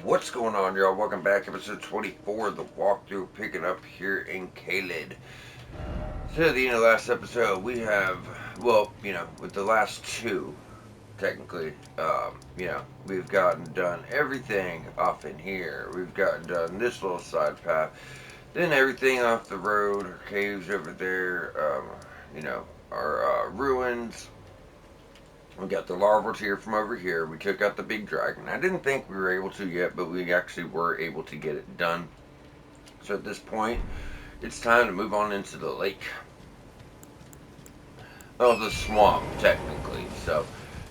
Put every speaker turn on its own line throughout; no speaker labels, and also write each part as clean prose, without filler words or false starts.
What's going on, y'all? Welcome back, episode 24 of the walkthrough, picking up here in Kaled. So, at the end of the last episode, we have, well, with the last two, technically, we've gotten done everything off in here. We've gotten done this little side path, then everything off the road, our caves over there, our ruins. We got the larval tier from over here. We took out the big dragon. I didn't think we were able to yet, but we actually were able to get it done. So at this point, it's time to move on into the lake. Oh, the swamp, technically. So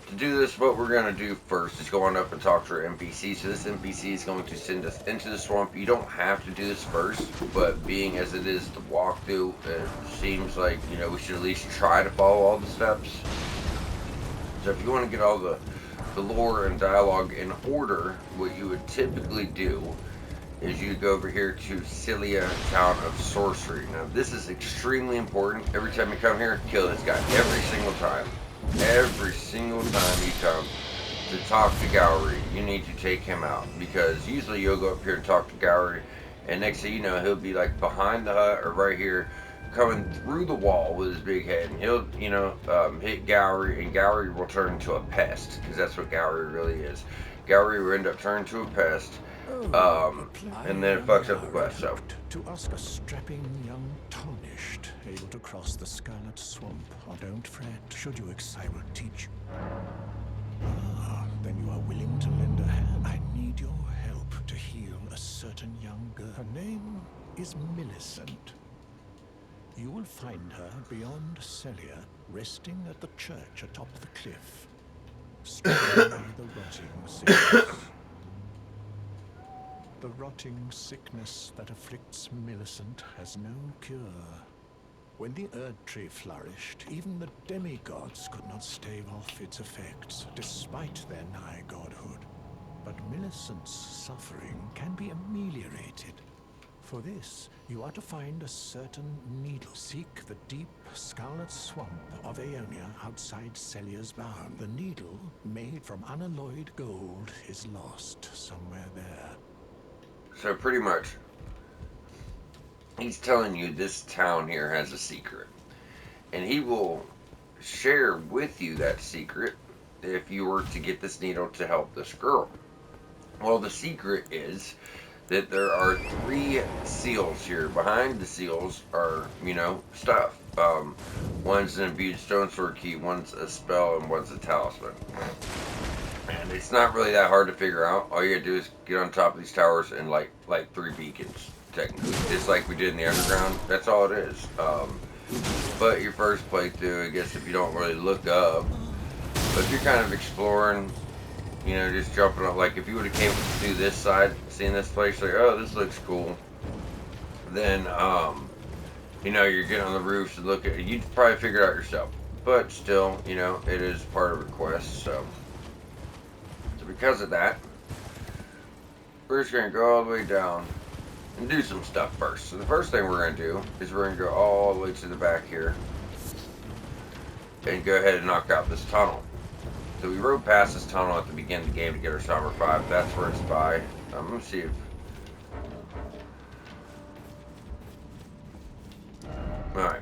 to do this, what we're going to do first is go on up and talk to our NPC. So this NPC is going to send us into the swamp. You don't have to do this first, but being as it is the walkthrough, it seems like, we should at least try to follow all the steps. So if you want to get all the lore and dialogue in order, what you would typically do is you go over here to Cilia, Town of Sorcery. Now this is extremely important. Every time you come here, kill this guy. Every single time. Every single time you come to talk to Gowry, you need to take him out. Because usually you'll go up here and talk to Gowry, and next thing you know, he'll be like behind the hut or right here, coming through the wall with his big head, and he'll, hit Gowry, and Gowry will turn into a pest, because that's what Gowry really is. Gowry will end up turning to a pest, and then it fucks up the quest. So
to ask a strapping young tarnished able to cross the Scarlet Swamp. Oh, don't fret. Should you I will teach you. Then you are willing to lend a hand. I need your help to heal a certain young girl. Her name is Millicent. You will find her beyond Celia, resting at the church atop the cliff, stricken by the rotting sickness. The rotting sickness that afflicts Millicent has no cure. When the Erd Tree flourished, even the demigods could not stave off its effects, despite their nigh godhood. But Millicent's suffering can be ameliorated. For this, you are to find a certain needle. Seek the deep scarlet swamp of Aoenia outside Celia's bound. The needle, made from unalloyed gold, is lost somewhere there.
So pretty much, he's telling you this town here has a secret. And he will share with you that secret if you were to get this needle to help this girl. Well, the secret is that there are 3 seals here. Behind the seals are, stuff. One's an imbued stone sword key, one's a spell, and one's a talisman. And it's not really that hard to figure out. All you gotta do is get on top of these towers and light 3 beacons, technically. Just like we did in the underground. That's all it is. But your first playthrough, I guess if you don't really look up, but if you're kind of exploring, just jumping up, like if you would have came through this side, seeing this place, like, oh, this looks cool, then, you're getting on the roofs and look at it, you'd probably figure it out yourself. But still, it is part of a quest, so because of that, we're just going to go all the way down and do some stuff first. So the first thing we're going to do is we're going to go all the way to the back here and go ahead and knock out this tunnel. So we rode past this tunnel at the beginning of the game to get our Summer 5. That's where it's by. I'm going to see if... Alright.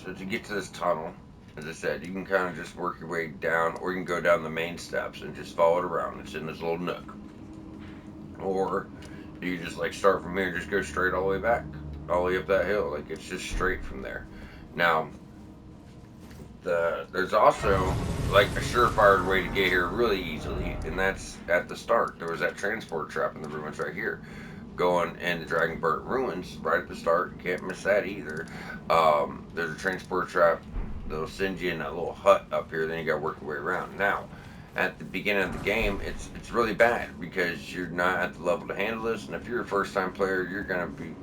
So to get to this tunnel, as I said, you can kind of just work your way down, or you can go down the main steps and just follow it around. It's in this little nook. Or you just start from here and just go straight all the way back, all the way up that hill. It's just straight from there. Now, there's also a surefire way to get here really easily, and that's at the start. There was that transport trap in the ruins right here. Going in the Dragonburnt ruins right at the start. You can't miss that either. There's a transport trap. They'll send you in that little hut up here, then you gotta work your way around. Now, at the beginning of the game, it's really bad because you're not at the level to handle this, and if you're a first time player, you're gonna be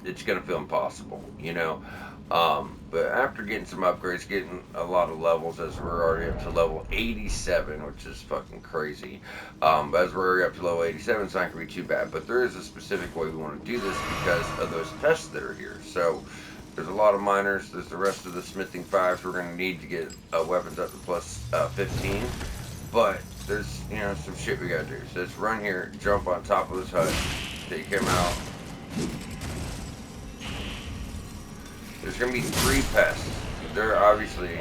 it's gonna feel impossible, but after getting some upgrades, getting a lot of levels, as we're already up to level 87, which is fucking crazy, as we're already up to level 87, it's not gonna be too bad, but there is a specific way we want to do this because of those tests that are here. So there's a lot of miners. There's the rest of the smithing 5s we're going to need to get weapons up to plus 15. But there's, you know, some shit we gotta do. So let's run here, jump on top of this hut, take him out. There's gonna be 3 pests. They're obviously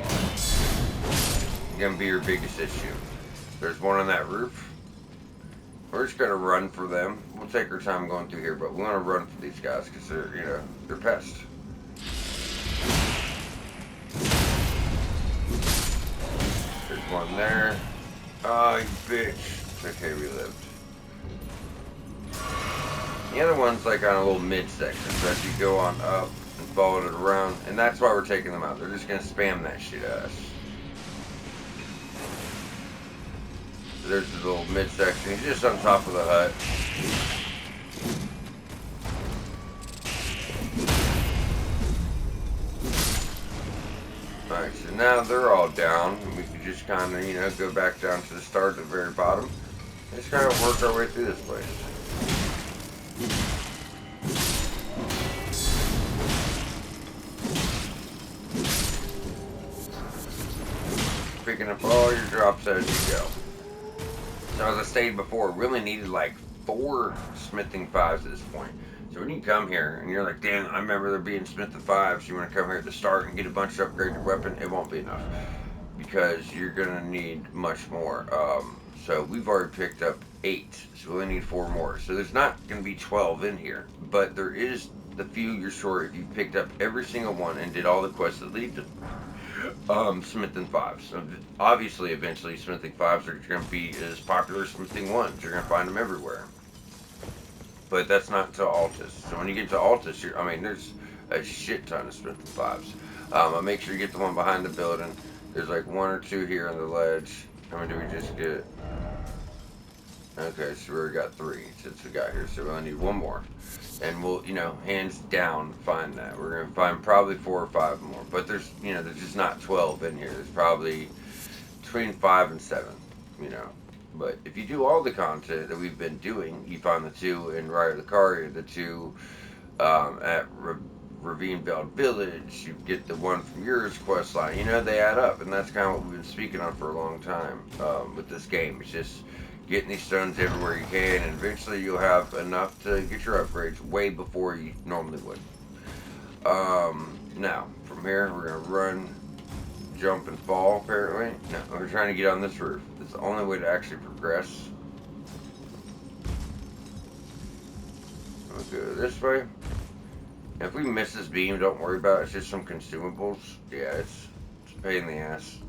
gonna be your biggest issue. There's one on that roof. We're just gonna run for them. We'll take our time going through here, but we want to run for these guys because they're, you know, they're pests. There's one there. Oh, you bitch. It's okay, we lived. The other one's like on a little mid-section, so as you go on up and follow it around, and that's why we're taking them out. They're just gonna spam that shit at us. So there's the little mid-section. He's just on top of the hut. Alright, so now they're all down. We can just kind of, you know, go back down to the start at the very bottom. Just kind of work our way through this place. Picking up all your drops as you go. So as I stated before, really needed like 4 smithing 5s at this point. So when you come here and you're like, damn, I remember there being smithing 5s, you want to come here at the start and get a bunch to upgrade your weapon, it won't be enough. Because you're going to need much more. So we've already picked up 8, so we only need 4 more. So there's not going to be 12 in here, but there is the few you're sure if you picked up every single one and did all the quests that lead to smithing 5s. So obviously, eventually, smithing 5s are going to be as popular as smithing 1s. You're going to find them everywhere. But that's not until Altus. So when you get to Altus, there's a shit ton of smithing 5s. I'll make sure you get the one behind the building. There's like 1 or 2 here on the ledge. How many do we just get? Okay, so we already got 3 since we got here. So we only need 1 more. And we'll, you know, hands down find that. We're going to find probably 4 or 5 more. But there's, you know, there's just not 12 in here. There's probably between 5 and 7, you know. But if you do all the content that we've been doing, you find the 2 in Rite of the Carrier, the 2 at Ravine Belt Village, you get the 1 from yours quest line. You know, they add up. And that's kind of what we've been speaking on for a long time with this game. It's just getting these stones everywhere you can, and eventually you'll have enough to get your upgrades way before you normally would. Now, from here, we're going to run, jump, and fall, apparently. No, we're trying to get on this roof. It's the only way to actually progress. We'll go this way. Now, if we miss this beam, don't worry about it. It's just some consumables. Yeah, it's a pain in the ass.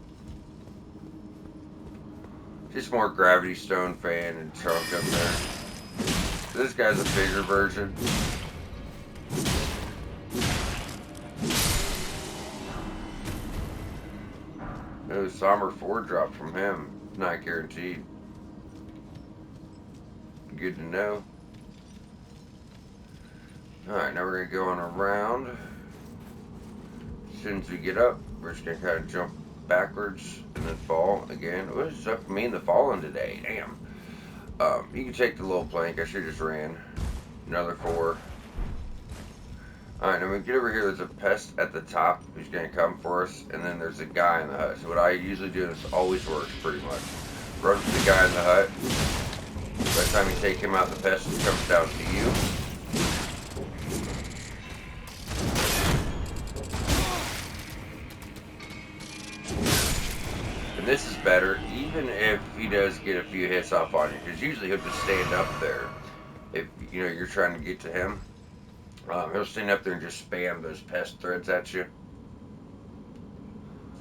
Just more gravity stone fan and chunk up there. This guy's a bigger version. Oh, Somber 4 drop from him. Not guaranteed. Good to know. Alright, now we're going to go on around. As soon as we get up, we're just going to kind of jump backwards and then fall again. What is up for me in the falling today? Damn. You can take the little plank. I should have just ran. Another 4. Alright, now we get over here. There's a pest at the top who's going to come for us. And then there's a guy in the hut. So what I usually do, this always works pretty much. Run to the guy in the hut. By the time you take him out, the pest comes down to you. And this is better, even if he does get a few hits off on you, because usually he'll just stand up there. If you know you're trying to get to him, he'll stand up there and just spam those pest threads at you.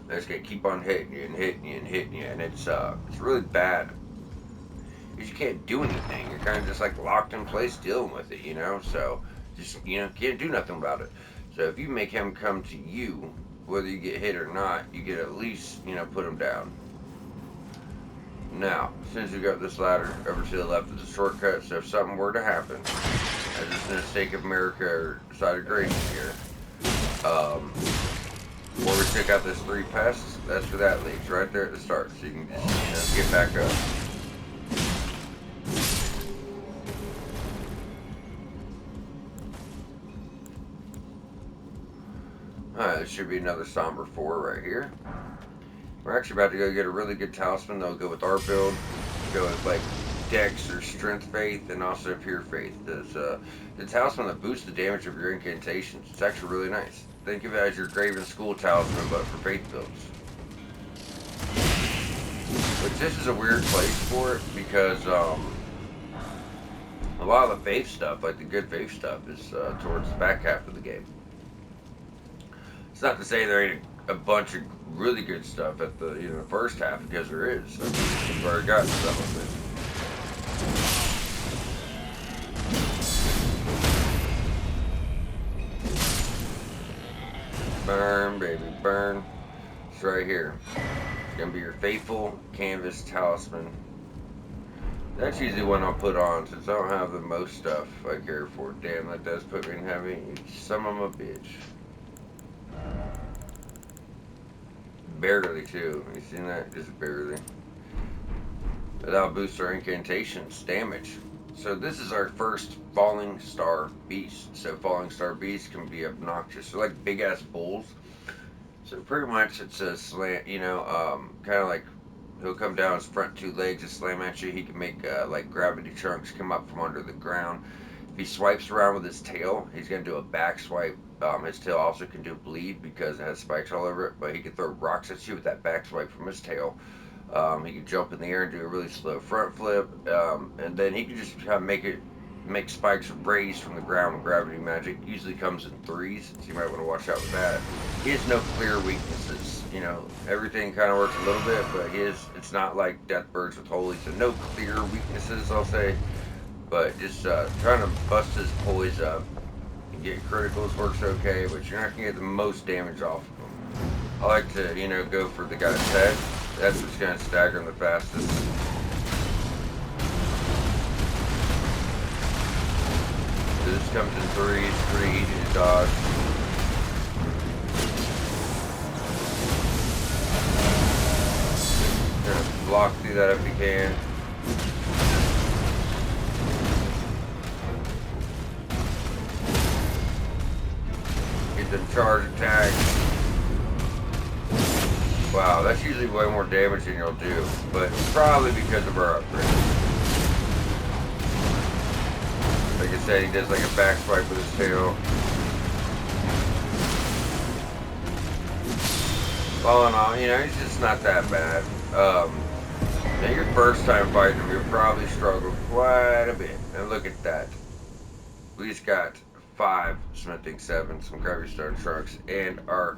They're just gonna keep on hitting you and hitting you and hitting you, and it's really bad. Because you can't do anything. You're kind of just like locked in place dealing with it, you know. So just can't do nothing about it. So if you make him come to you, whether you get hit or not, you get at least, put them down. Now, as soon as we got this ladder over to the left is a shortcut, so if something were to happen, as it's in the sake of America or side of grace here, where we took out this 3 pests, that's where that leads, right there at the start, so you can just, get back up. Alright, there should be another Somber 4 right here. We're actually about to go get a really good talisman that'll go with our build. go with like Dex or Strength Faith, and also Pure Faith. The talisman that boosts the damage of your incantations. It's actually really nice. Think of it as your Graven School talisman, but for faith builds. Which this is a weird place for it because a lot of the faith stuff, like the good faith stuff, is towards the back half of the game. It's not to say there ain't a bunch of really good stuff at the first half, because there is. I mean, we've already got some of it. Burn, baby, burn. It's right here. It's gonna be your faithful canvas talisman. That's usually one I'll put on since I don't have the most stuff I care for. Damn, that does put me in heavy. Some of them a bitch. Barely too. You seen that? Just barely. That'll boost our incantations damage. So this is our first falling star beast. So falling star beasts can be obnoxious. They're like big ass bulls. So pretty much it's a slant, kind of like he'll come down his front two legs and slam at you. He can make like gravity chunks come up from under the ground. If he swipes around with his tail, he's gonna do a back swipe. His tail also can do bleed because it has spikes all over it, but he can throw rocks at you with that back swipe from his tail. He can jump in the air and do a really slow front flip, and then he can just kind of make spikes raise from the ground with gravity magic. Usually comes in threes, so you might want to watch out with that. He has no clear weaknesses. Everything kind of works a little bit, but it's not like Deathbirds with Holy, so no clear weaknesses, I'll say. But just trying to bust his poise up and get criticals works okay, but you're not going to get the most damage off of him. I like to, go for the guy's head. That's what's going to stagger him the fastest. So this comes in threes, pretty easy to dodge. Gonna block through that if you can. Get them charge attacks. Wow, that's usually way more damage than you'll do, but probably because of our upgrade. Like I said, he does like a back swipe with his tail. All in all, he's just not that bad. Now your first time fighting him, you'll probably struggle quite a bit. And look at that. We just got 5 smithing 7, some gravity stone trunks, and our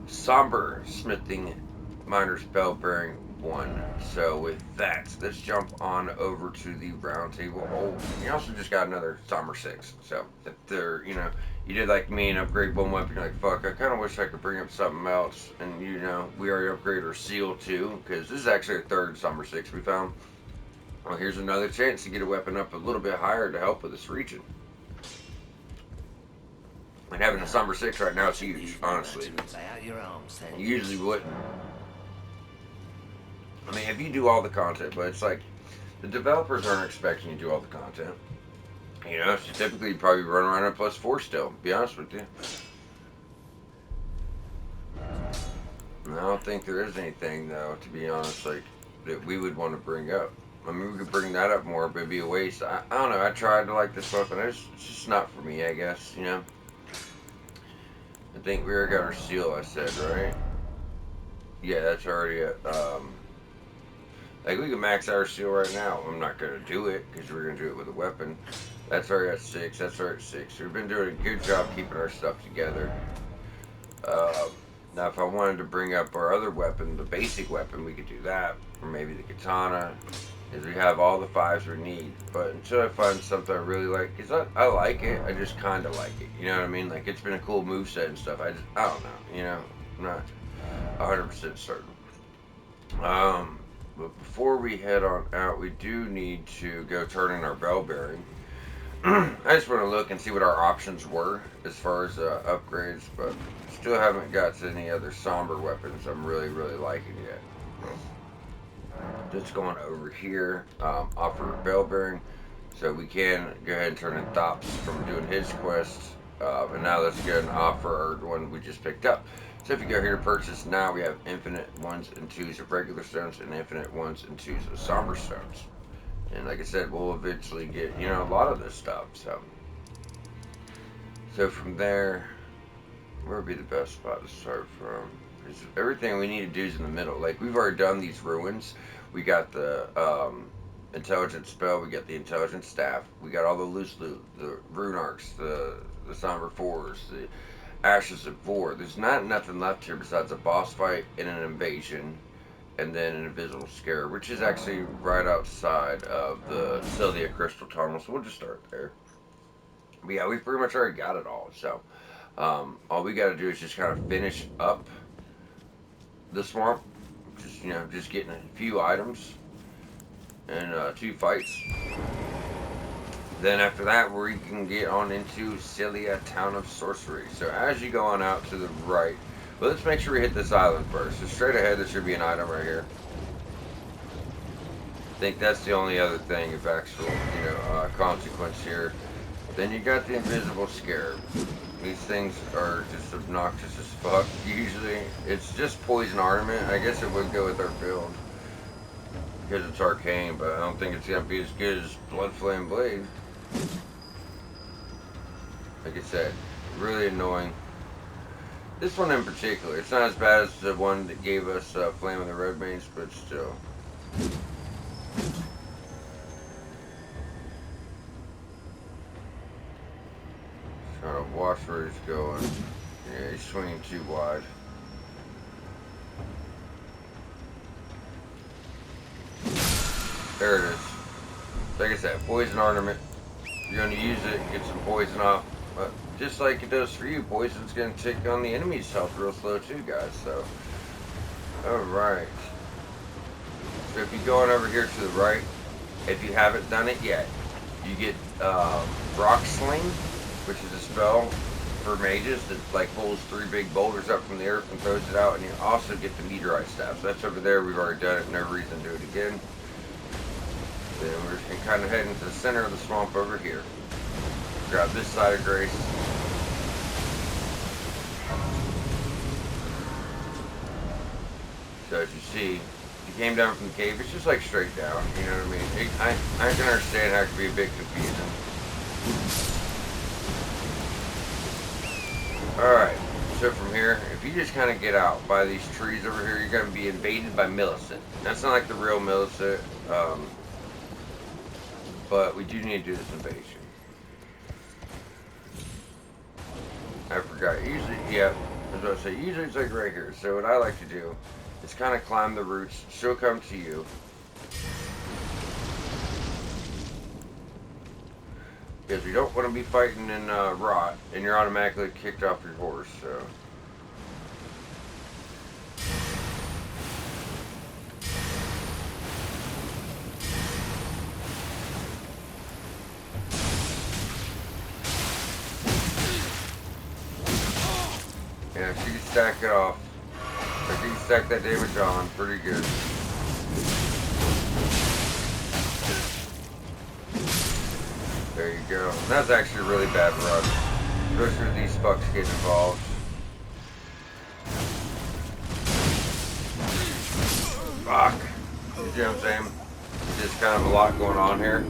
somber smithing miner's bell bearing 1. So with that, let's jump on over to the round table. Oh, you also just got another somber 6. So if they're, you did like me and upgrade one weapon, you're like, fuck, I kind of wish I could bring up something else. And we already upgraded our seal too, because this is actually our 3rd somber 6 we found. Well, here's another chance to get a weapon up a little bit higher to help with this region. And having a somber 6 right now is huge, honestly. You usually wouldn't. I mean, if you do all the content, but it's like, the developers aren't expecting you to do all the content. So typically you probably run around at +4 still, to be honest with you. And I don't think there is anything, though, to be honest, like, that we would want to bring up. I mean, we could bring that up more, but it'd be a waste. I don't know, I tried to like this weapon. It's just not for me, I guess, I think we already got our seal, I said, right? Yeah, that's already at, like, we can max our seal right now. I'm not going to do it, because we're going to do it with a weapon. That's already at 6, that's already at 6. We've been doing a good job keeping our stuff together. Now, if I wanted to bring up our other weapon, the basic weapon, we could do that. Or maybe the katana, because we have all the 5s we need. But until I find something I really like, because I like it, I just kind of like it. You know what I mean? Like, it's been a cool moveset and stuff. I don't know, I'm not 100% certain. But before we head on out, we do need to go turn in our bell bearing. I just want to look and see what our options were as far as upgrades, but still haven't got to any other somber weapons I'm really, really liking yet. Just going over here, offer a bell bearing, so we can go ahead and turn in Thops from doing his quest. And now let's go and offer our one we just picked up. So if you go here to purchase now, we have infinite 1s and 2s of regular stones and infinite 1s and 2s of somber stones. And like I said, we'll eventually get, a lot of this stuff. So from there, where would be the best spot to start from? Because everything we need to do is in the middle. Like, we've already done these ruins. We got the intelligence spell. We got the intelligence staff. We got all the loose loot, the rune arcs, the somber fours, the ashes of war. There's not nothing left here besides a boss fight and an invasion, and then an invisible scare, which is actually right outside of the Celia Crystal Tunnel. So we'll just start there. But yeah, we pretty much already got it all. So all we got to do is just kind of finish up the swamp. Just getting a few items and 2 fights. Then after that, we can get on into Celia Town of Sorcery. So as you go on out to the right, well, let's make sure we hit this island first. So straight ahead, there should be an item right here. I think that's the only other thing of actual, consequence here. Then you got the invisible scare. These things are just obnoxious as fuck. Usually, it's just poison armament. I guess it would go with our build because it's arcane, but I don't think it's gonna be as good as Blood Flame Blade. Like I said, really annoying. This one in particular, it's not as bad as the one that gave us Flame of the Red Maze, but still. Trying to watch where he's going. Yeah, he's swinging too wide. There it is. Like I said, poison ornament. You're going to use it, get some poison off. But just like it does for you, poison's going to take on the enemy's health real slow too, guys. So, alright. So if you go on over here to the right, if you haven't done it yet, you get Rock Sling, which is a spell for mages that like pulls 3 big boulders up from the earth and throws it out, and you also get the meteorite staff. So that's over there. We've already done it. No reason to do it again. Then we're just gonna kind of head into the center of the swamp over here. Grab this side of Grace. So as you see, if you came down from the cave, it's just like straight down. You know what I mean? I can understand how it can be a bit confusing. Alright, so from here, if you just kind of get out by these trees over here, you're going to be invaded by Millicent. That's not like the real Millicent, but we do need to do this invasion. I forgot. Usually, yeah, I was about to say, usually it's like right here. So what I like to do is kind of climb the roots. She'll come to you. Because we don't want to be fighting in rot, and you're automatically kicked off your horse, so. Yeah, she can stack it off. So she can stack that damage on pretty good. There you go. That's actually a really bad run. Especially with these fucks getting involved. Fuck. You see what I'm saying? There's just kind of a lot going on here.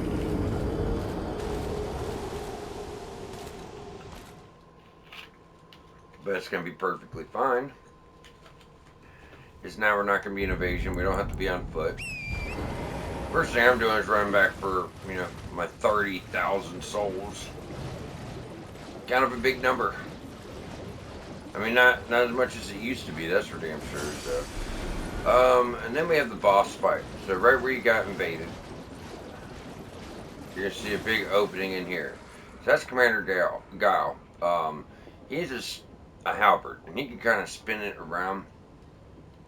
But it's going to be perfectly fine. Because now we're not going to be in evasion. We don't have to be on foot. First thing I'm doing is running back for, my 30,000 souls. Kind of a big number. I mean, not as much as it used to be, that's for damn sure. So, and then we have the boss fight. So right where you got invaded, you're going to see a big opening in here. So that's Commander Guile. He's a halberd, and he can kind of spin it around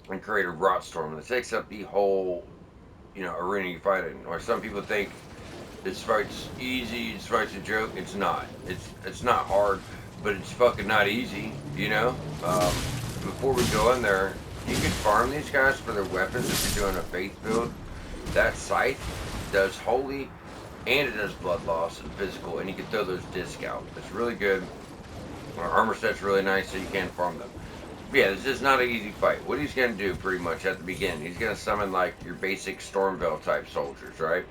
and create a rot storm that takes up the whole arena you fight in. Or some people think this fight's easy, this fight's a joke. It's not. It's not hard, but it's fucking not easy, Before we go in there, you can farm these guys for their weapons if you're doing a faith build. That scythe does holy, and it does blood loss and physical, and you can throw those disc out. It's really good. Our armor set's really nice, so you can farm them. Yeah, this is not an easy fight. What he's gonna do pretty much at the beginning, he's gonna summon like your basic Stormveil type soldiers, right?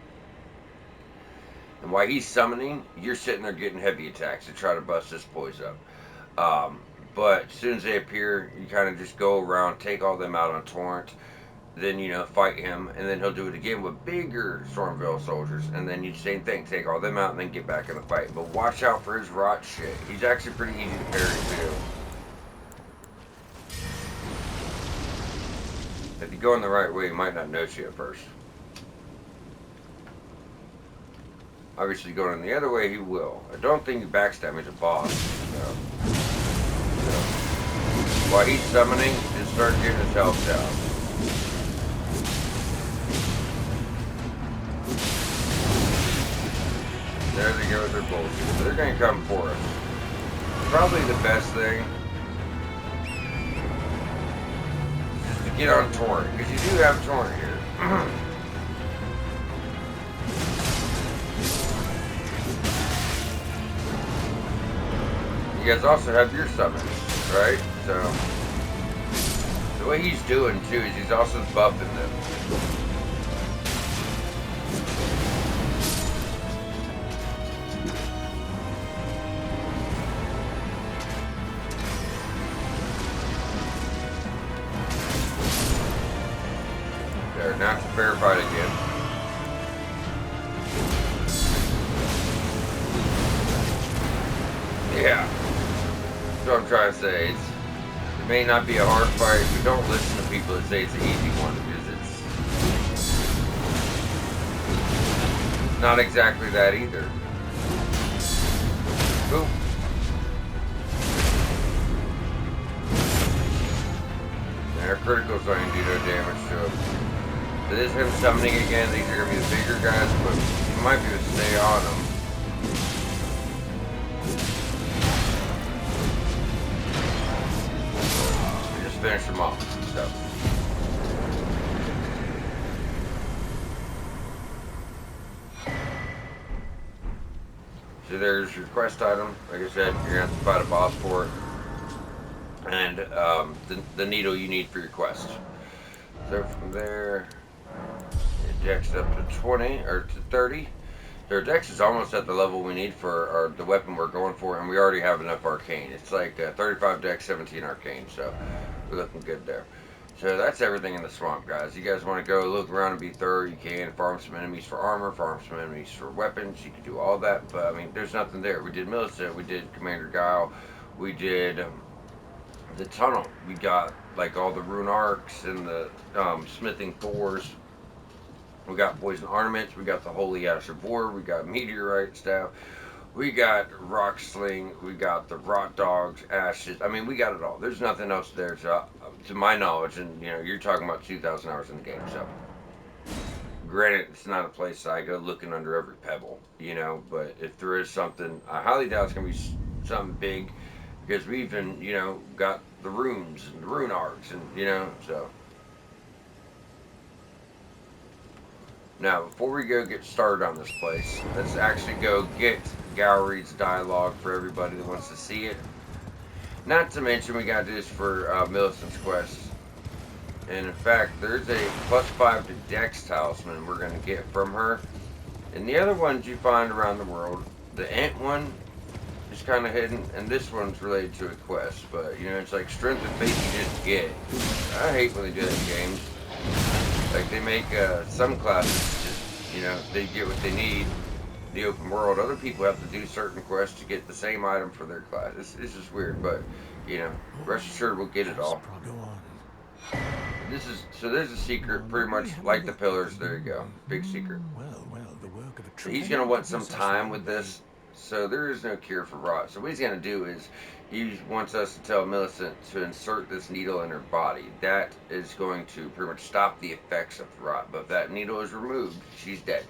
And while he's summoning, you're sitting there getting heavy attacks to try to bust this poise up. Um, but as soon as they appear, you kind of just go around, take all them out on Torrent, then fight him, and then he'll do it again with bigger Stormveil soldiers, and then you same thing, take all them out, and then get back in the fight. But watch out for his rot shit. He's actually pretty easy to parry too. If you go in the right way, he might not notice you at first. Obviously, going in the other way, he will. I don't think he backstab me. He's a boss. So. While he's summoning, just start getting his health down. There they go with their bullshit. So they're going to come for us. Probably the best thing is to get on Torrent, because you do have Torrent here. You guys also have your summons, right? So the way he's doing too is he's also buffing them. There, now it's a fair fight again. Yeah. That's what I'm trying to say. It may not be a hard fight, but don't listen to people that say it's an easy one, because it's not exactly that either. Boom. And our criticals don't even do no damage to him. It is him summoning again. These are going to be the bigger guys, but you might be able to stay on them. Finish them off. So there's your quest item. Like I said, you're gonna have to fight a boss for it, and the needle you need for your quest. So from there, your dex up to 20 or to 30. Their dex is almost at the level we need for the weapon we're going for, and we already have enough arcane. It's like 35 dex, 17 arcane, so we're looking good there. So that's everything in the swamp, guys. You guys want to go look around and be thorough, you can. Farm some enemies for armor, farm some enemies for weapons. You can do all that, but I mean, there's nothing there. We did Millicent, we did Commander Guile, we did the tunnel. We got like all the rune arcs and the smithing Thors. We got poison ornaments. We got the holy ash of war. We got meteorite staff. We got rock sling. We got the rot dogs, ashes. I mean, we got it all. There's nothing else there to my knowledge. And you're talking about 2,000 hours in the game. So, granted, it's not a place I go looking under every pebble. But if there is something, I highly doubt it's gonna be something big, because we even got the runes and the rune arcs, and so. Now, before we go get started on this place, let's actually go get Gowry's dialogue for everybody that wants to see it. Not to mention, we got this for Millicent's quest. And in fact, there's a +5 to Dex talisman we're going to get from her. And the other ones you find around the world, the Ant one is kind of hidden, and this one's related to a quest. But, it's like strength and faith you just get. I hate when they do that in games. Like, they make some classes just, they get what they need in the open world. Other people have to do certain quests to get the same item for their class. It's just weird, but, rest assured we'll get it all. So there's a secret, pretty much like the pillars. There you go. Big secret. So he's going to want some time with this. So there is no cure for rot. So what he's going to do is he wants us to tell Millicent to insert this needle in her body. That is going to pretty much stop the effects of rot. But if that needle is removed, she's dead.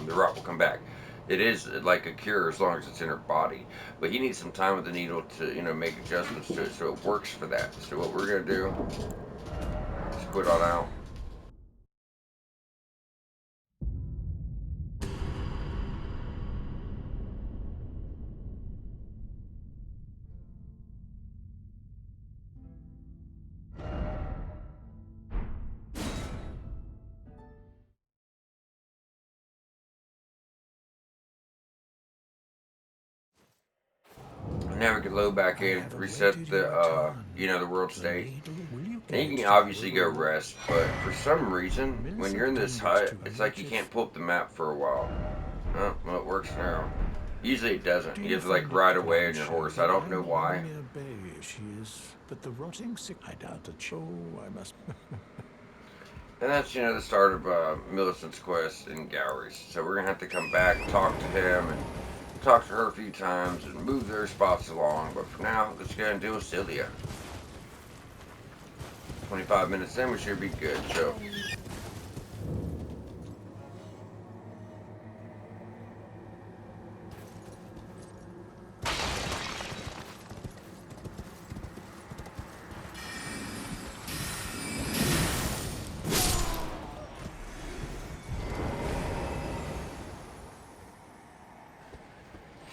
The rot will come back. It is like a cure as long as it's in her body. But he needs some time with the needle to, make adjustments to it so it works for that. So what we're going to do is quit on out. Have it could load back
I
in,
have
reset
awaited your
the,
return.
the world
The
state.
needle will you
And you
get
can
to
obviously go
Quirrell?
rest, but for some reason, when you're
Millicent
in this
tended
hut,
to
it's like you
elusive.
can't pull up the map for a while. Oh, well, it works now. Usually it doesn't.
Do
You
you
have to like
find it
ride away on your
bloodshed?
horse. I don't know why.
Aoenia Bay she is, but the rotting sick. I doubt that. Oh, I must.
And that's, the start of Millicent's quest in Galleries. So we're going to have to come back, talk to him, and talk to her a few times, and move their spots along. But for now, let's go and deal with Celia. 25 minutes in, we should be good. So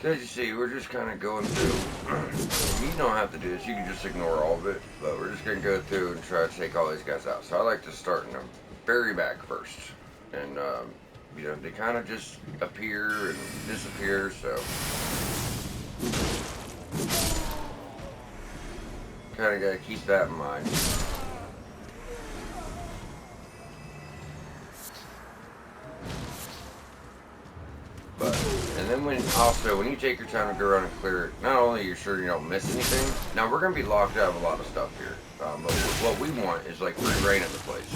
as you see, we're just kind of going through. You don't have to do this. You can just ignore all of it. But we're just going to go through and try to take all these guys out. So I like to start in the very back first. And, they kind of just appear and disappear. So kind of got to keep that in mind. And then when you take your time to go around and clear it, not only are you sure you don't miss anything. Now we're gonna be locked out of a lot of stuff here. But what we want is like free reign of the place.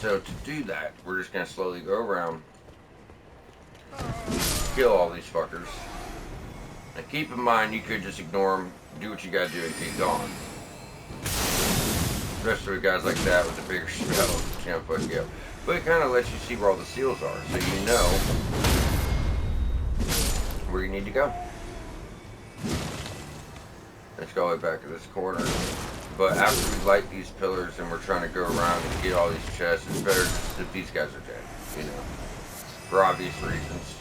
So to do that, we're just gonna slowly go around, kill all these fuckers. And keep in mind, you could just ignore them, do what you gotta do, and keep going. Especially with guys like that with the bigger spells, fuck you up. But it kind of lets you see where all the seals are, so you know where you need to go. Let's go way back to this corner. But after we light these pillars and we're trying to go around and get all these chests, it's better if these guys are dead, for obvious reasons.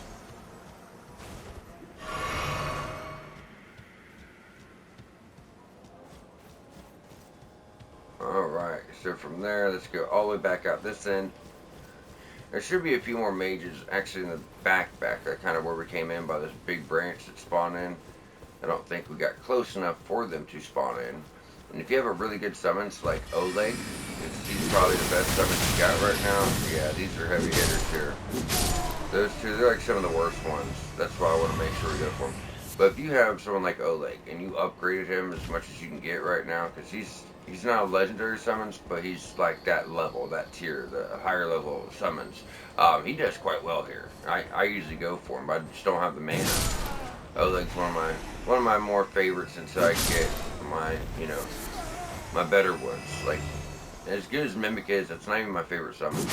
Alright, so from there, let's go all the way back out this end. There should be a few more mages actually in the back, kind of where we came in by this big branch that spawned in. I don't think we got close enough for them to spawn in. And if you have a really good summons like Oleg, he's probably the best summons you got right now. Yeah, these are heavy hitters here. Those two, they're like some of the worst ones. That's why I want to make sure we go for them. But if you have someone like Oleg and you upgraded him as much as you can get right now, because he's not a legendary summons, but he's like that level, that tier, the higher level summons. He does quite well here. I usually go for him, but I just don't have the mana. Oleg's one of my more favorites until I get my my better ones. Like as good as Mimic is, that's not even my favorite summon.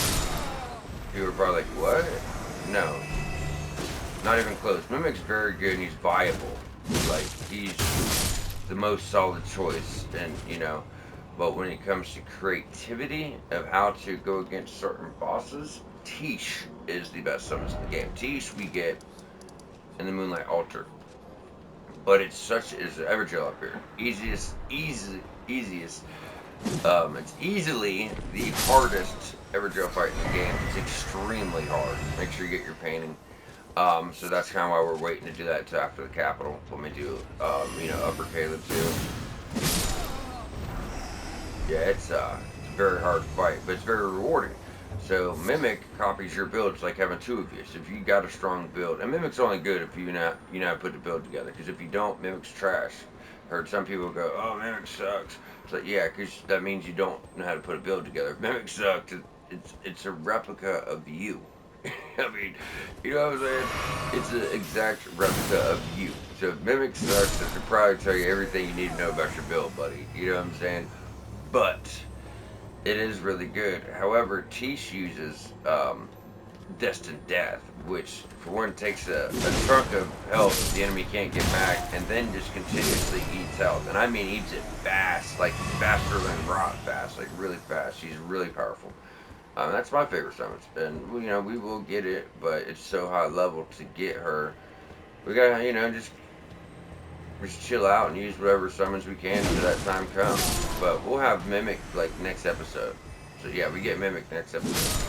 People are probably like, what? No, not even close. Mimic's very good and he's viable. Like he's the most solid choice, and but when it comes to creativity of how to go against certain bosses, Tish is the best summons in the game. Tish we get in the Moonlight Altar. But it's Evergel up here. Easiest. It's easily the hardest Evergel fight in the game. It's extremely hard. Make sure you get your painting. So that's kind of why we're waiting to do that until after the capital. When we do, Upper Caleb too. Yeah, it's a very hard fight, but it's very rewarding. So Mimic copies your build. It's like having two of you. So if you got a strong build, and Mimic's only good if you know how to put the build together. Because if you don't, Mimic's trash. Heard some people go, "Oh, Mimic sucks." It's like, yeah, because that means you don't know how to put a build together. If Mimic sucks, it's a replica of you. I mean, you know what I'm saying? It's an exact replica of you. So if Mimic sucks, it should probably tell you everything you need to know about your build, buddy. You know what I'm saying? But it is really good. However, Tish uses Destined Death, which for one takes a chunk of health the enemy can't get back, and then just continuously eats health. And I mean eats it fast, like faster than rot fast, like really fast. She's really powerful. That's my favorite summons, and we will get it, but it's so high level to get her. We gotta just chill out and use whatever summons we can until that time comes. But we'll have Mimic like next episode. So yeah, we get Mimic next episode.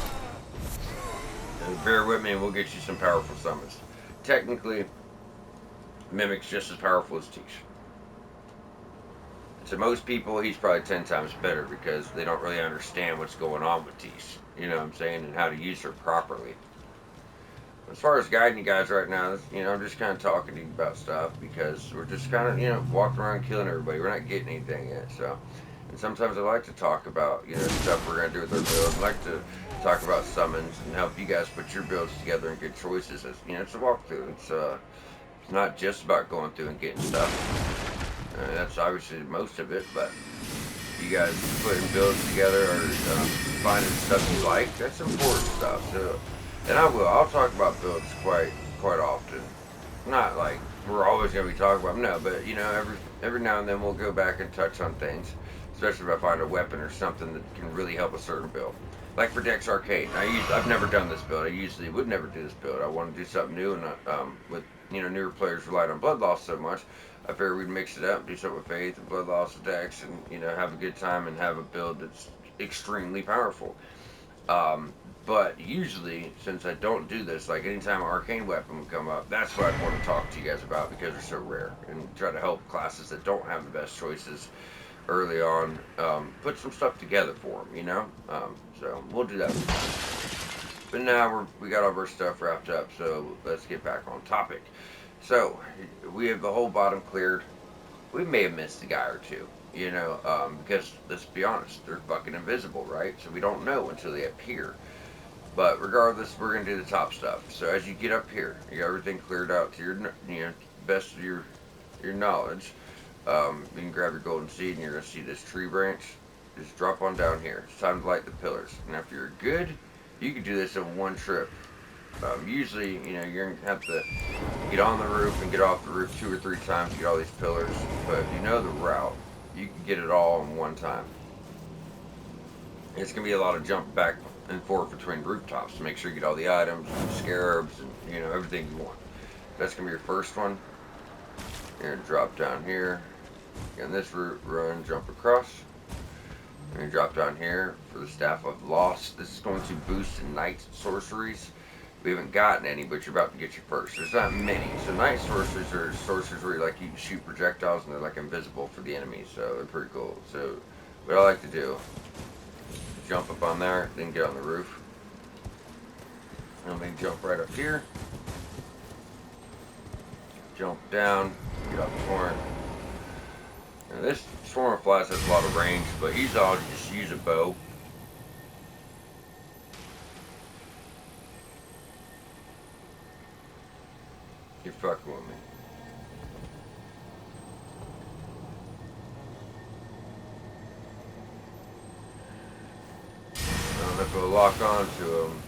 So bear with me and we'll get you some powerful summons. Technically, Mimic's just as powerful as Tish. To most people, he's probably 10 times better because they don't really understand what's going on with Tish. You know what I'm saying? And how to use her properly. As far as guiding you guys right now, I'm just kind of talking to you about stuff because we're just kind of, walking around killing everybody. We're not getting anything yet, so. And sometimes I like to talk about, stuff we're going to do with our build. I like to talk about summons and help you guys put your builds together and get choices. It's a walkthrough. It's not just about going through and getting stuff. That's obviously most of it, but you guys putting builds together or finding stuff you like, that's important stuff. So, and I'll talk about builds quite often. Not like we're always going to be talking about them, no, but every now and then we'll go back and touch on things, especially if I find a weapon or something that can really help a certain build. Like for Dex Arcade, I've never done this build. I usually would never do this build. I want to do something new, and with newer players relied on blood loss so much, I figured we'd mix it up, do something with Faith and blood loss with Dex, and have a good time and have a build that's extremely powerful. Um, but usually, since I don't do this, like anytime an arcane weapon would come up, that's what I'd want to talk to you guys about because they're so rare, and try to help classes that don't have the best choices early on, put some stuff together for them. So we'll do that. But now we got all of our stuff wrapped up, so let's get back on topic. So we have the whole bottom cleared. We may have missed a guy or two, because let's be honest, they're fucking invisible, right? So we don't know until they appear. But regardless, we're gonna do the top stuff. So as you get up here, you got everything cleared out to your, best of your knowledge. You can grab your golden seed, and you're gonna see this tree branch. Just drop on down here. It's time to light the pillars. And after you're good, you can do this in one trip. Usually, you're gonna have to get on the roof and get off the roof 2 or 3 times to get all these pillars. But if you know the route, you can get it all in one time. It's gonna be a lot of jump back and forth between rooftops to make sure you get all the items, and scarabs, and everything you want. That's gonna be your first one. You're gonna drop down here. And this route, run, jump across. And you drop down here for the Staff of Loss. This is going to boost night sorceries. We haven't gotten any, but you're about to get your first. There's not many. So night sorceries are sorceries where you shoot projectiles and they're like invisible for the enemy. So they're pretty cool. So what I like to do is jump up on there, then get on the roof. And then jump right up here. Jump down, get off the torrent. Now this Swarm of Flies has a lot of range, but he's all just use a bow. You're fucking with me. I don't know if it'll lock on to him.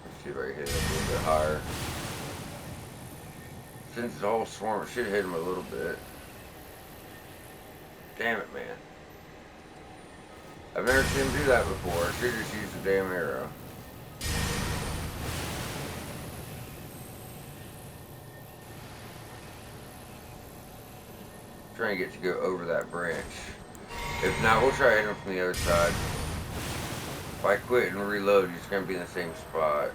Let's see if I can hit it a little bit higher. Since it's all swarm, it should hit him a little bit. Damn it, man. I've never seen him do that before. I should just use the damn arrow. I'm trying to get to go over that branch. If not, we'll try hitting him from the other side. If I quit and reload, he's going to be in the same spot.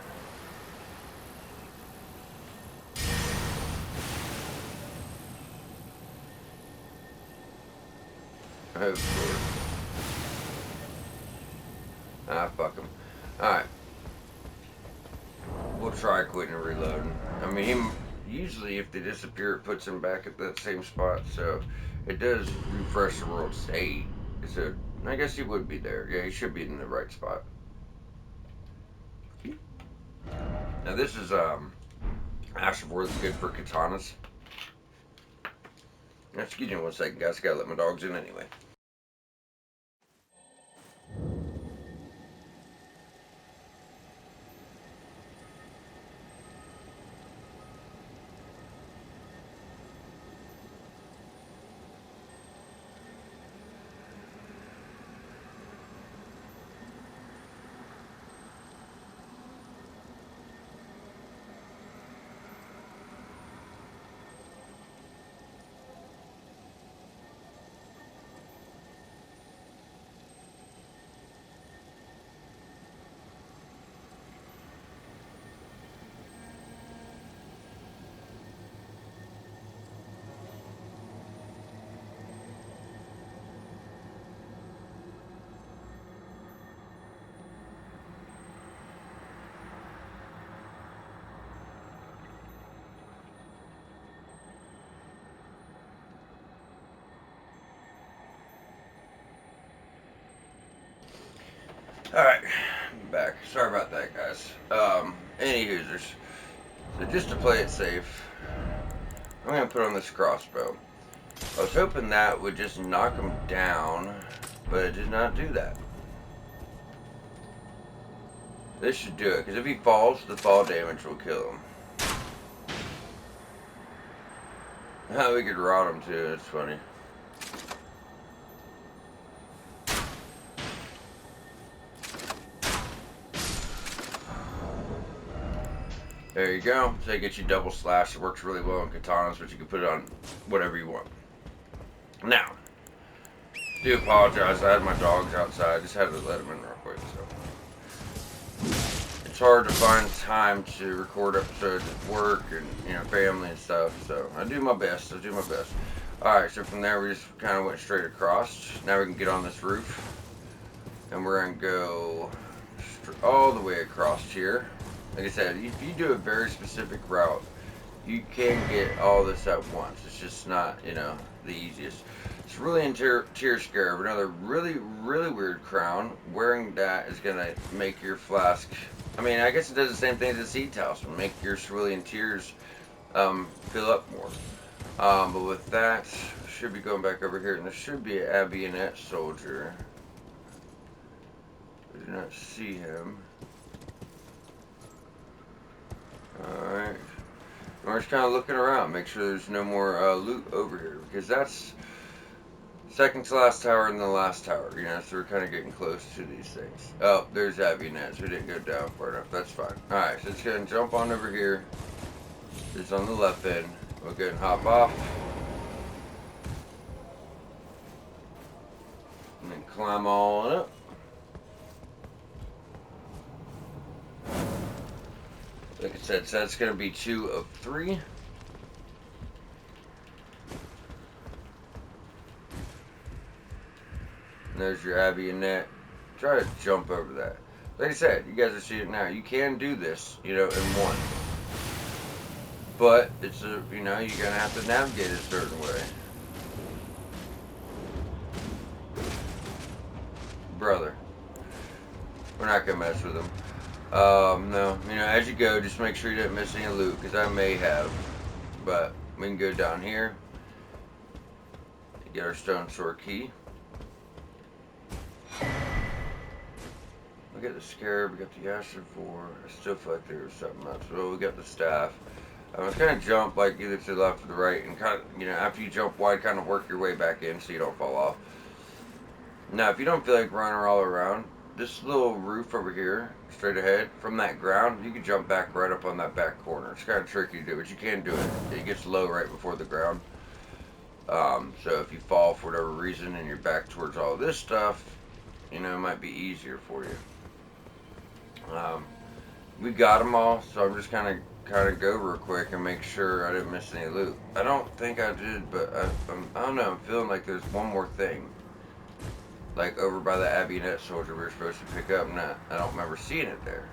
Hopefully. Ah, fuck him. Alright. We'll try quitting and reloading. I mean, usually if they disappear, it puts them back at that same spot, so it does refresh the world state. So I guess he would be there. Yeah, he should be in the right spot. Now this is Ash of War that's good for katanas. Excuse me 1 second, guys. Gotta let my dogs in anyway. Alright, back. Sorry about that, guys. Any users. So just to play it safe, I'm going to put on this crossbow. I was hoping that would just knock him down, but it did not do that. This should do it, because if he falls, the fall damage will kill him. We could rot him too, it's funny. There you go. So it gets you double slash. It works really well on katanas, but you can put it on whatever you want. Now, do apologize. I had my dogs outside. I just had to let them in real quick. So it's hard to find time to record episodes at work and family and stuff. So I do my best. All right. So from there we just kind of went straight across. Now we can get on this roof, and we're gonna go all the way across here. Like I said, if you do a very specific route, you can get all this at once. It's just not, the easiest. It's really in Tear Scarab, another really, really weird crown. Wearing that is going to make your flask, I guess it does the same thing as a Seed Talisman, make your Cerulean Tears fill up more. But with that, should be going back over here, and there should be an aoenia soldier. I do not see him. Alright. We're just kind of looking around, make sure there's no more loot over here, because that's second to last tower and the last tower, so we're kind of getting close to these things. Oh, there's aoenia, so we didn't go down far enough, that's fine. Alright, so let's go ahead and jump on over here. It's on the left end. We'll go ahead and hop off. And then climb on up. Like I said, so that's going to be 2 of 3. And there's your aoenia. Try to jump over that. Like I said, you guys are seeing it now. You can do this, in one. But it's you're going to have to navigate a certain way. Brother. We're not going to mess with him. No, as you go, just make sure you don't miss any loot, because I may have. But we can go down here, get our stone sword key. We got the scarab, we got the asher 4. I still feel like there was something else. Well, we got the staff. I was kind of jump like either to the left or the right, and kind of, after you jump wide, kind of work your way back in so you don't fall off. Now, if you don't feel like running all around, this little roof over here, straight ahead, from that ground, you can jump back right up on that back corner. It's kind of tricky to do, but you can do it. It gets low right before the ground. So if you fall for whatever reason and you're back towards all this stuff, it might be easier for you. We got them all, so I'm just kind of go real quick and make sure I didn't miss any loot. I don't think I did, but I don't know. I'm feeling like there's one more thing. Like over by the aoenia soldier we were supposed to pick up, and I don't remember seeing it there.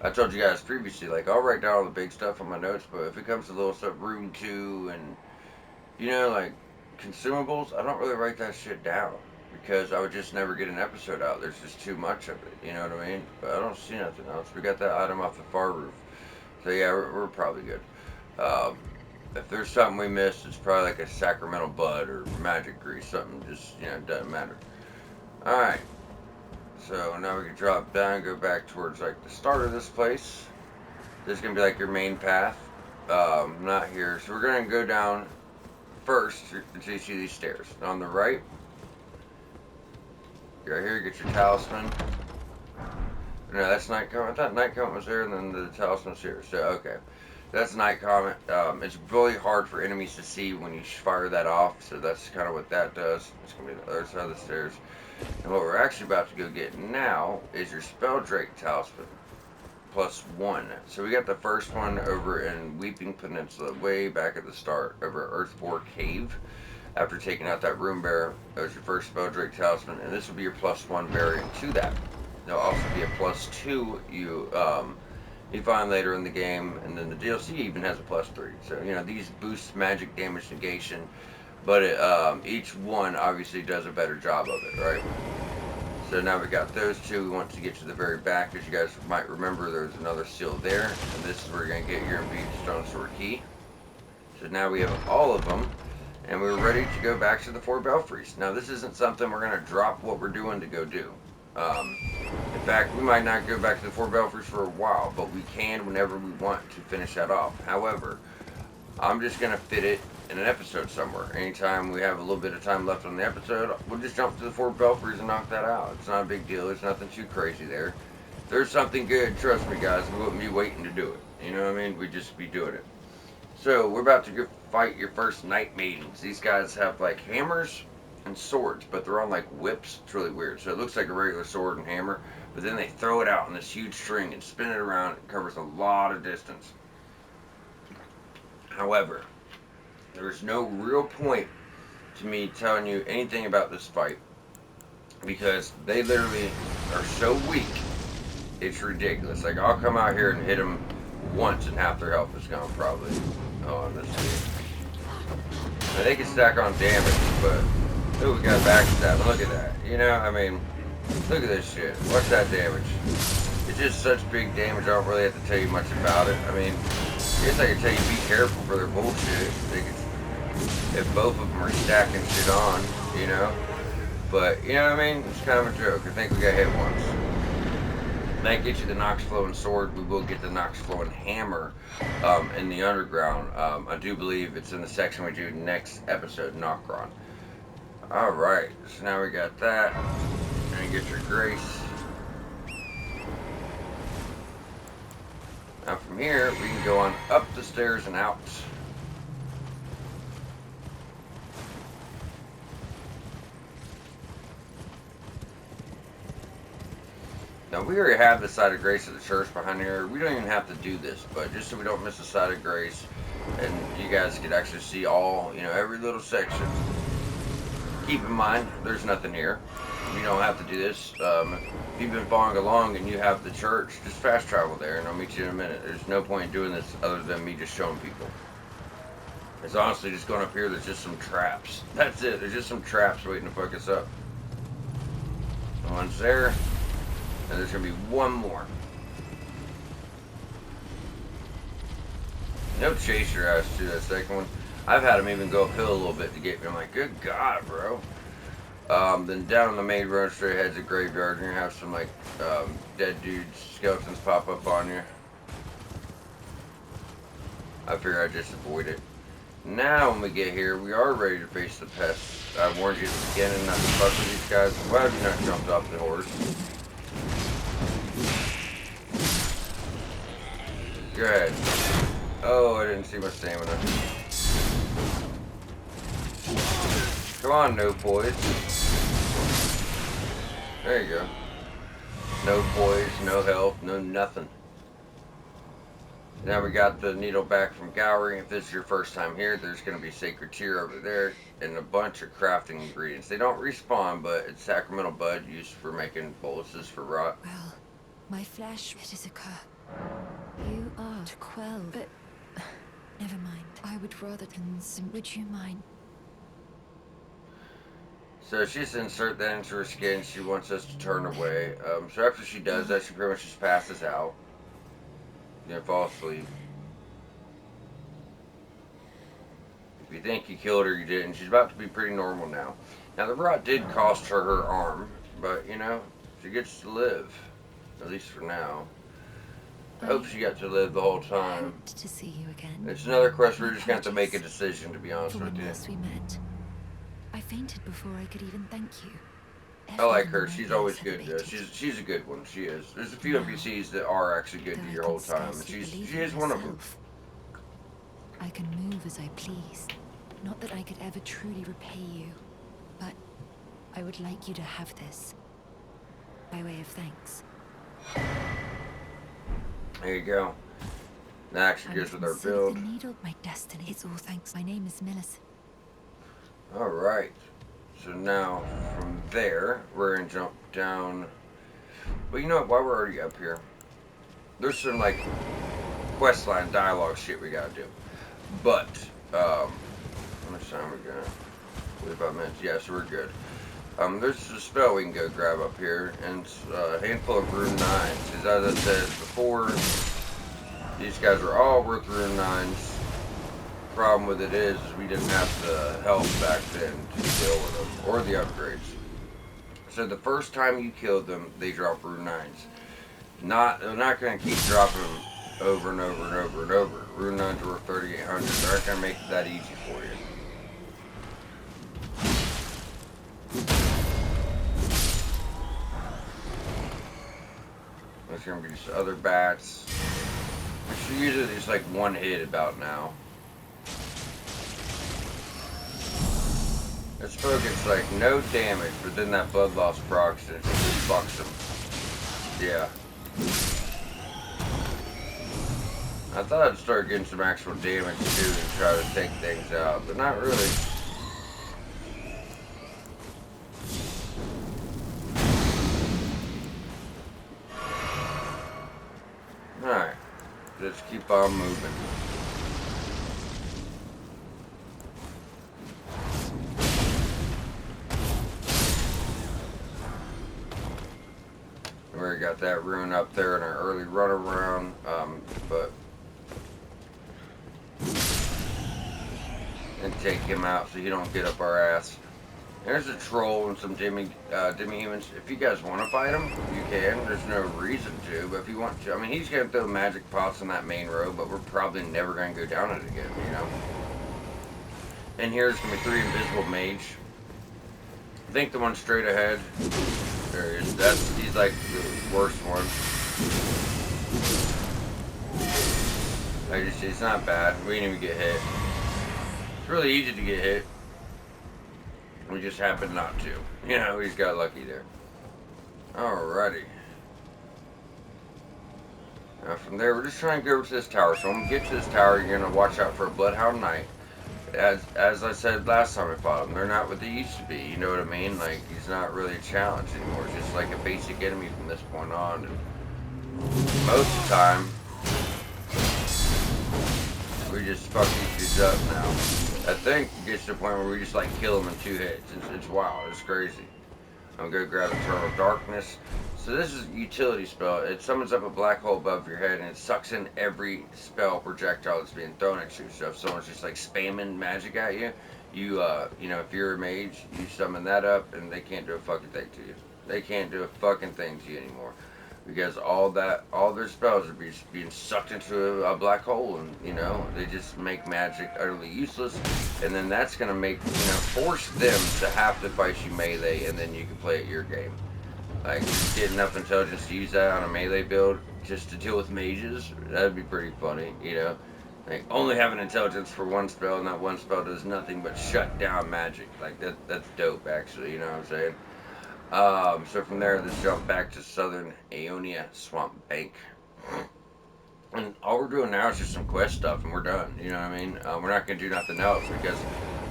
I told you guys previously, like, I'll write down all the big stuff on my notes, but if it comes to little stuff, room 2, and, like, consumables, I don't really write that shit down, because I would just never get an episode out. There's just too much of it, you know what I mean? But I don't see nothing else. We got that item off the far roof. So yeah, we're probably good. If there's something we missed, it's probably like a sacramental bud or magic grease, something just, it doesn't matter. Alright, so now we can drop down and go back towards like the start of this place. This is going to be like your main path. Not here, so we're going to go down first until you see these stairs. On the right, right here, get your talisman. No, that's Night Comet. I thought Night Comet was there and then the talisman's here, so okay. That's Night Comet. It's really hard for enemies to see when you fire that off, so that's kind of what that does. It's going to be the other side of the stairs. And what we're actually about to go get now is your Spelldrake Talisman. +1. So we got the first one over in Weeping Peninsula, way back at the start, over at Earthbore Cave. After taking out that Room Bearer, that was your first Spelldrake Talisman, and this will be your +1 variant to that. There'll also be a +2 you find later in the game, and then the DLC even has a +3. So, these boost magic damage negation, but each one obviously does a better job of it, right? So now we got those two. We want to get to the very back. As you guys might remember, there's another seal there. And this is where you're going to get your imbued stone sword key. So now we have all of them. And we're ready to go back to the 4 belfries. Now this isn't something we're going to drop what we're doing to go do. In fact, we might not go back to the 4 belfries for a while. But we can whenever we want to finish that off. However, I'm just going to fit it in an episode somewhere. Anytime we have a little bit of time left on the episode, we'll just jump to the 4 belfries and knock that out. It's not a big deal. There's nothing too crazy there. If there's something good, trust me guys, we wouldn't be waiting to do it. You know what I mean? We'd just be doing it. So we're about to go fight your first night maidens. These guys have like hammers and swords, but they're on like whips. It's really weird. So it looks like a regular sword and hammer, but then they throw it out in this huge string and spin it around. It covers a lot of distance. However, there's no real point to me telling you anything about this fight because they literally are so weak, it's ridiculous. Like, I'll come out here and hit them once and half their health is gone probably. Oh, and let's see. Now, they can stack on damage, but oh, we got backstab. Look at that. You know, I mean, look at this shit. What's that damage? It's just such big damage, I don't really have to tell you much about it. I mean, I guess I can tell you be careful for their bullshit. If both of them are stacking shit on, you know. But, you know what I mean? It's kind of a joke. I think we got hit once. That gets you the Nox Flowing Sword. We will get the Nox Flowing Hammer in the underground. I do believe it's in the section we do next episode, Nocron. Alright, so now we got that. And get your grace. Now from here, we can go on up the stairs and out. Now, we already have the side of grace at the church behind here. We don't even have to do this, but just so we don't miss the side of grace, and you guys could actually see all, you know, every little section. Keep in mind, there's nothing here. You don't have to do this. If you've been following along and you have the church, just fast travel there, and I'll meet you in a minute. There's no point in doing this other than me just showing people. It's honestly just going up here, there's just some traps. That's it. There's just some traps waiting to fuck us up. One's there. And there's going to be one more. No chase your ass to that second one. I've had them even go uphill a little bit to get me. I'm like, good God, bro. Then down on the main road straight ahead's a graveyard. You're going to have some, like, dead dudes, skeletons pop up on you. I figure I'd just avoid it. Now, when we get here, we are ready to face the pests. I warned you at the beginning not to fuck with these guys. Why have you not jumped off the horse? Go ahead. Oh, I didn't see my stamina. Come on, no poise. There you go. No poise, no health, no nothing. Now we got the needle back from Gowrie. If this is your first time here, there's going to be Sacred Tear over there and a bunch of crafting ingredients. They don't respawn, but it's sacramental bud used for making boluses for rot.
Well, my flesh, it is a curse. You are to quell, but never mind. I would rather consume. Would you mind?
So she's insert that into her skin. She wants us to turn away. So after she does that, she pretty much just passes out. You know, fall asleep. If you think you killed her, you didn't. She's about to be pretty normal now. Now the rot did cost her her arm, but you know, she gets to live, at least for now. I hope she got to live the whole time.
Hoped to see you again.
It's another quest where you're just going to have to make a decision, to be honest with you.
We met. I fainted before I could even thank you.
I like her. She's always good. She's a good one. She is. There's a few NPCs that are actually good to your whole time, and she is one of them.
I can move as I please. Not that I could ever truly repay you, but I would like you to have this by way of thanks.
There you go. That actually goes with our build.
The needle, my destiny. It's all thanks. My name is Millicent.
All right. So now from there, we're gonna jump down. But you know what? While we're already up here, there's some like questline dialogue shit we gotta do. But how much time we got? 45 minutes. Yeah, so we're good. There's a spell we can go grab up here, and it's a handful of rune 9s. Because as I said before, these guys are all worth rune 9s. Problem with it is we didn't have the help back then to deal with them, or the upgrades. So the first time you kill them, they drop rune 9s. They're not going to keep dropping them over and over and over and over. Rune 9s are worth 3,800. They're not going to make it that easy for you. There's going to be some other bats, which usually just like one hit about now. This spell gets like no damage, but then that blood loss procs and it just fucks them. Yeah. I thought I'd start getting some actual damage too and try to take things out, but not really. Alright, let's keep on moving. We already got that rune up there in our early run around, but and take him out so he don't get up our ass. There's a troll and some demi-humans. If you guys want to fight him, you can. There's no reason to, but if you want to, I mean, he's going to throw magic pots on that main road, but we're probably never going to go down it again, you know? And here's going to be 3 invisible mage. I think the one straight ahead, there he is. He's like the worst one. It's not bad. We didn't even get hit. It's really easy to get hit. We just happened not to. You know, he's got lucky there. Alrighty. Now from there, we're just trying to go over to this tower. So when we get to this tower, you're going to watch out for a Bloodhound Knight. As I said last time I fought him, they're not what they used to be. You know what I mean? Like, he's not really a challenge anymore. It's just like a basic enemy from this point on. And most of the time, we just fuck these dudes up now. I think it gets to the point where we just like kill them in 2 hits. It's wild. It's crazy. I'm gonna grab Eternal Darkness. So this is a utility spell. It summons up a black hole above your head and it sucks in every spell projectile that's being thrown at you. So if someone's just like spamming magic at you, you know, if you're a mage, you summon that up and they can't do a fucking thing to you. They can't do a fucking thing to you anymore. Because all their spells are being sucked into a black hole, and you know they just make magic utterly useless, and then that's gonna make, you know, force them to have to fight you melee, and then you can play at your game. Like, just get enough intelligence to use that on a melee build just to deal with mages. That'd be pretty funny, you know. Like, only having intelligence for one spell, and that one spell does nothing but shut down magic. Like that's dope, actually. You know what I'm saying? So from there, let's jump back to southern Aoenia Swamp Bank. And all we're doing now is just some quest stuff, and we're done. You know what I mean? We're not going to do nothing else, because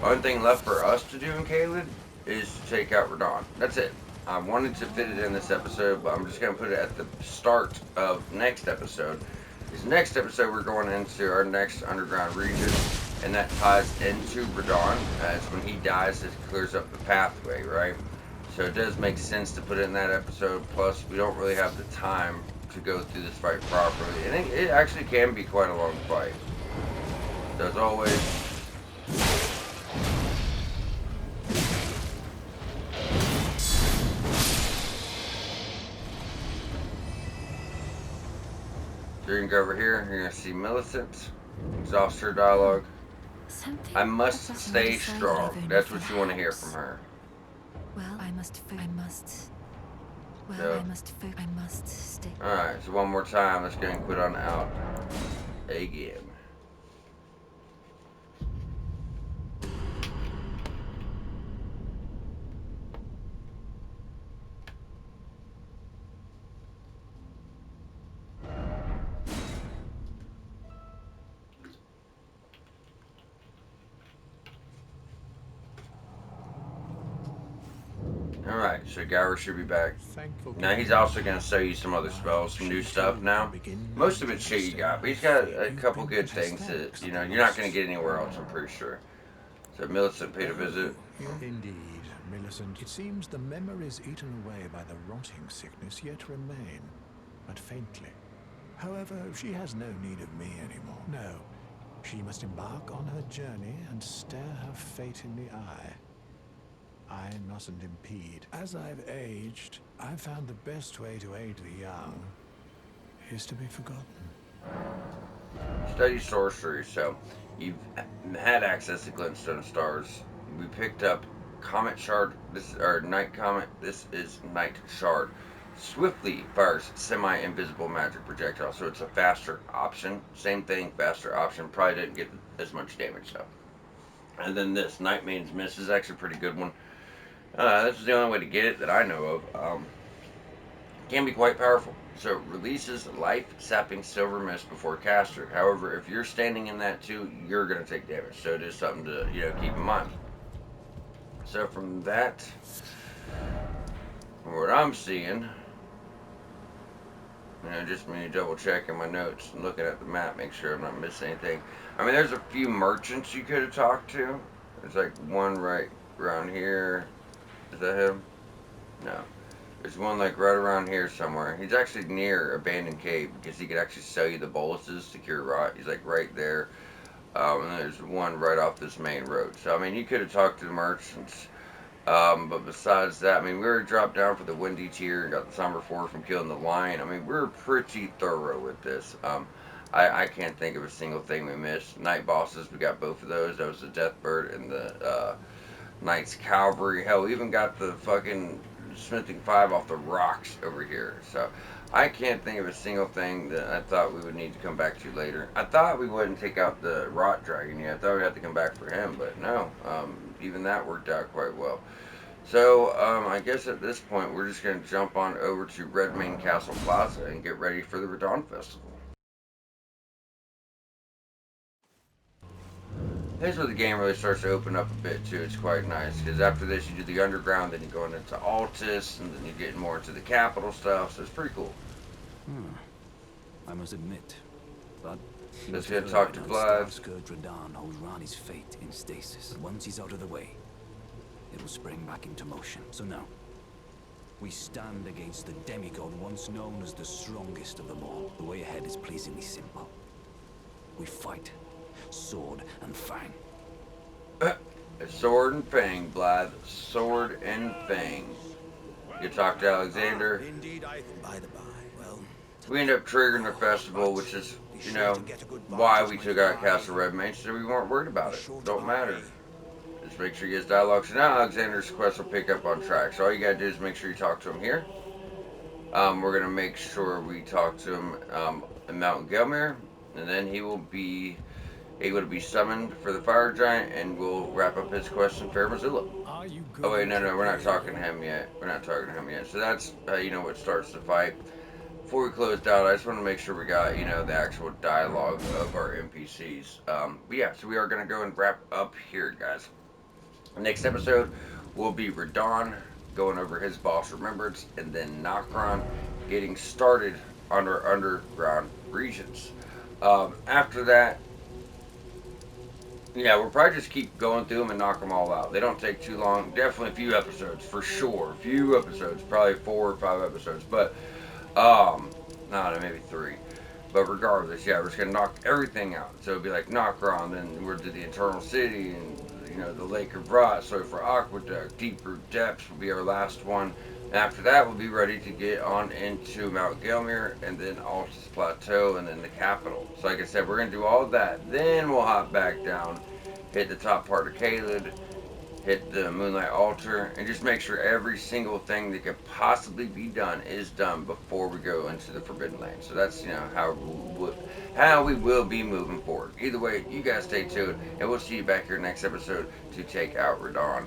the only thing left for us to do in Caelid is to take out Radahn. That's it. I wanted to fit it in this episode, but I'm just going to put it at the start of next episode. This next episode, we're going into our next underground region, and that ties into Radahn, as when he dies, it clears up the pathway, right? So it does make sense to put it in that episode, plus we don't really have the time to go through this fight properly. And it actually can be quite a long fight. So as always, you're going to go over here, you're going to see Millicent, exhaust her dialogue. I must stay strong. That's what you want to hear from her.
Well, I must stay.
Alright, so one more time, let's go and quit on out again. Alright, so Gower should be back. Now he's also going to show you some other spells, some new stuff now. Most of it's shit you got, but he's got a couple good things that, you know, you're not going to get anywhere else, I'm pretty sure. So Millicent paid a visit.
Indeed, Millicent. It seems the memories eaten away by the rotting sickness yet remain, but faintly. However, she has no need of me anymore. No, she must embark on her journey and stare her fate in the eye. I mustn't impede. As I've aged, I've found the best way to aid the young is to be forgotten.
Study sorcery. So you've had access to glintstone stars. We picked up comet shard. This is our night comet. This is night shard. Swiftly fires semi-invisible magic projectile, so it's a faster option. Same thing, faster option. Probably didn't get as much damage though. And then this night maid's mist is actually a pretty good one. This is the only way to get it that I know of. Can be quite powerful. So it releases life sapping silver mist before caster. However, if you're standing in that too, you're going to take damage. So it is something to keep in mind. So from that, from what I'm seeing, just me double checking my notes and looking at the map, make sure I'm not missing anything. I mean, there's a few merchants you could have talked to. There's like one right around here. Is that him? No. There's one like right around here somewhere. He's actually near Abandoned Cave because he could actually sell you the boluses to cure rot. He's like right there. And there's one right off this main road. So I mean, you could have talked to the merchants. But besides that, I mean, we were dropped down for the Windy Tier and got the Somber 4 from killing the lion. I mean, we were pretty thorough with this. I can't think of a single thing we missed. Night bosses, we got both of those. That was the Deathbird and the Knight's Cavalry. Hell, we even got the fucking Smithing 5 off the rocks over here. So I can't think of a single thing that I thought we would need to come back to later. I thought we wouldn't take out the Rot Dragon yet. I thought we'd have to come back for him, but no. Even that worked out quite well. So I guess at this point we're just going to jump on over to Redmane Castle Plaza and get ready for the Radon Festival. Here's where the game really starts to open up a bit too. It's quite nice because after this you do the underground, then you're going into Altus, and then you're getting more into the capital stuff. So it's pretty cool.
I must admit, but
let's go talk to Glad.
Radon holds Rani's fate in stasis. But once he's out of the way, it will spring back into motion. So now, we stand against the demigod once known as the strongest of them all. The way ahead is pleasingly simple. We fight. Sword and fang.
Sword and fang, Blythe. Sword and fang. You talk to Alexander.
Indeed, by the by. Well,
we end up triggering the festival, which is, why we took out Castle Redmane, so we weren't worried about it. Don't matter. Just make sure you get dialogue. So now Alexander's quest will pick up on track. So all you gotta do is make sure you talk to him here. We're gonna make sure we talk to him in Mount Gelmir, and then he will be able to be summoned for the fire giant, and we'll wrap up his quest in Fair Missoula. Oh wait, no, we're not talking to him yet. So that's what starts the fight. Before we closed out, I just want to make sure we got the actual dialogue of our NPCs. But yeah, so we are gonna go and wrap up here, guys. Next episode will be Radon going over his boss remembrance, and then Nokron getting started on our underground regions. After that, yeah, we'll probably just keep going through them and knock them all out. They don't take too long. Definitely a few episodes, for sure. A few episodes, probably 4 or 5 episodes. But, maybe 3. But regardless, yeah, we're just going to knock everything out. So it'll be like Nokron, then we'll do the Eternal City, and, the Lake of Rot, so for Aqueduct, Deep Root Depths will be our last one. And after that, we'll be ready to get on into Mount Gelmir, and then Altus Plateau, and then the capital. So like I said, we're going to do all of that. Then we'll hop back down, hit the top part of Caelid, hit the Moonlight Altar, and just make sure every single thing that could possibly be done is done before we go into the Forbidden Land. So that's, how we will be moving forward. Either way, you guys stay tuned, and we'll see you back here next episode to take out Radon.